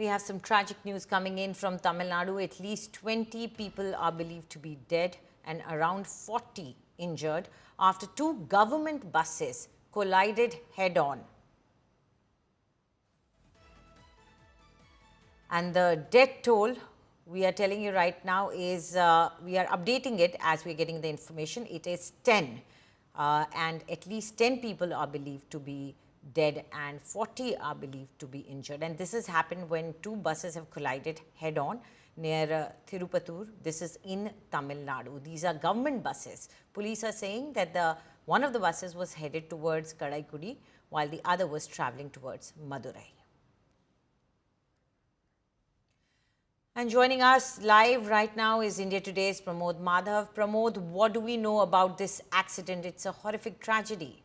We have some tragic news coming in from Tamil Nadu. At least 20 people are believed to be dead and around 40 injured after two government buses collided head-on. And the death toll, we are telling you right now, is we are updating it as we are getting the information. It is 10, and at least 10 people are believed to be dead and 40 are believed to be injured. And this has happened when two buses have collided head-on near Tirupattur. This is in Tamil Nadu. These are government buses. Police are saying that one of the buses was headed towards Kadaikudi while the other was travelling towards Madurai. And joining us live right now is India Today's Pramod Madhav. Pramod, what do we know about this accident? It's a horrific tragedy.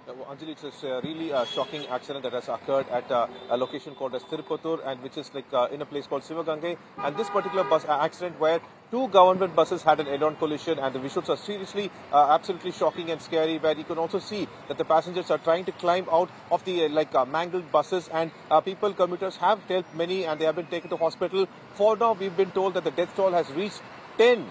Anjali, it's a really shocking accident that has occurred at a location called as Tirupattur, and which is like in a place called Sivagangai. And this particular bus accident where two government buses had an head-on collision, and the visuals are seriously absolutely shocking and scary, where you can also see that the passengers are trying to climb out of the mangled buses, and commuters have helped many and they have been taken to hospital. For now, we've been told that the death toll has reached 10.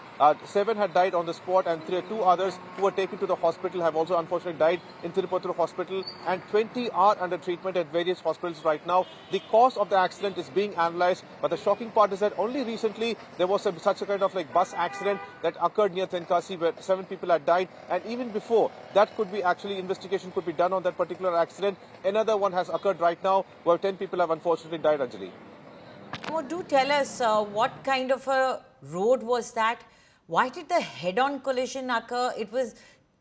7 had died on the spot, and two others who were taken to the hospital have also unfortunately died in Tirupattur hospital, and 20 are under treatment at various hospitals right now. The cause of the accident is being analyzed, but the shocking part is that only recently there was such a kind of bus accident that occurred near Tenkasi where 7 people had died, and even before that could be actually investigation could be done on that particular accident. Another one has occurred right now where 10 people have unfortunately died, Anjali. Oh, do tell us what kind of a road was that? Why did the head-on collision occur? It was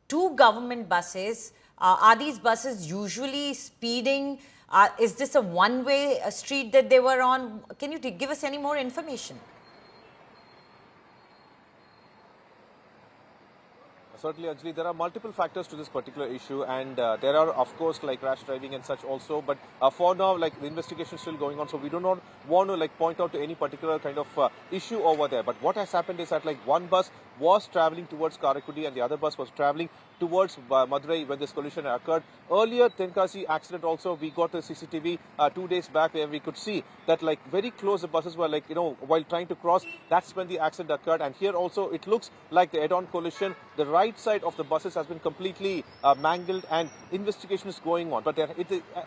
two government buses. Are these buses usually speeding? Is this a one-way street that they were on? Can you give us any more information? Certainly, Anjali, there are multiple factors to this particular issue, and there are, of course, rash driving and such also. But for now, the investigation is still going on, so we do not want to point out to any particular kind of issue over there. But what has happened is that one bus was traveling towards Karaikudi and the other bus was traveling towards Madurai when this collision occurred. Earlier, Tenkasi accident also, we got the CCTV 2 days back where we could see that very close the buses were while trying to cross. That's when the accident occurred. And here also it looks like the head-on collision. The right side of the buses has been completely mangled, and investigation is going on. But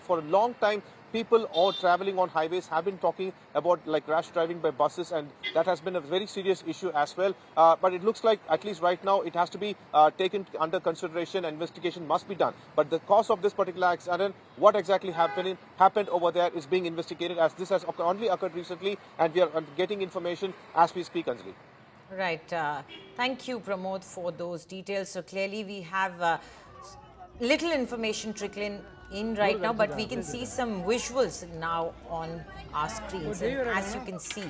for a long time, people all traveling on highways have been talking about rash driving by buses, and that has been a very serious issue as well. But it looks like, at least right now, it has to be taken under consideration. Investigation must be done. But the cause of this particular accident, what exactly happened over there, is being investigated, as this has only occurred recently, and we are getting information as we speak, Anjali. Right. Thank you, Pramod, for those details. So clearly we have little information trickling in right now, but we can see some visuals now on our screens. And as you can see,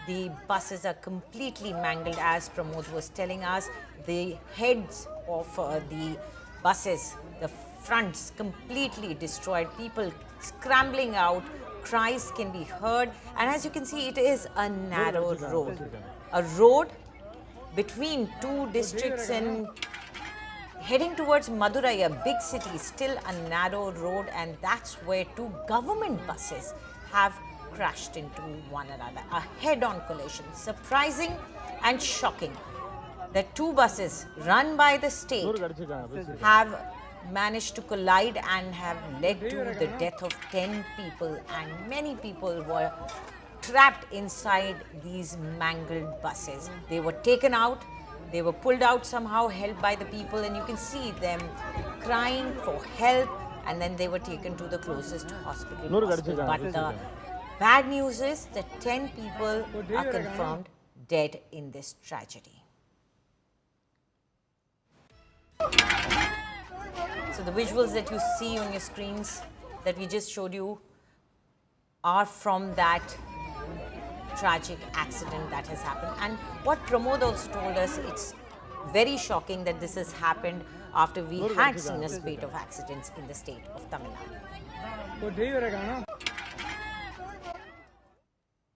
the buses are completely mangled, as Pramod was telling us. The heads of the buses, the fronts completely destroyed, people scrambling out, cries can be heard. And as you can see, it is a narrow road. A road between two districts and heading towards Madurai, a big city, still a narrow road, and that's where two government buses have crashed into one another. A head-on collision, surprising and shocking. The two buses run by the state have managed to collide and have led to the death of 10 people, and many people were trapped inside these mangled buses. They were taken out, they were pulled out somehow, held by the people, and you can see them crying for help, and then they were taken to the closest hospital. But the bad news is that 10 people are confirmed dead in this tragedy. So the visuals that you see on your screens that we just showed you are from that tragic accident that has happened. And what Pramod also told us, it's very shocking that this has happened after we had seen a spate of accidents in the state of Tamil Nadu.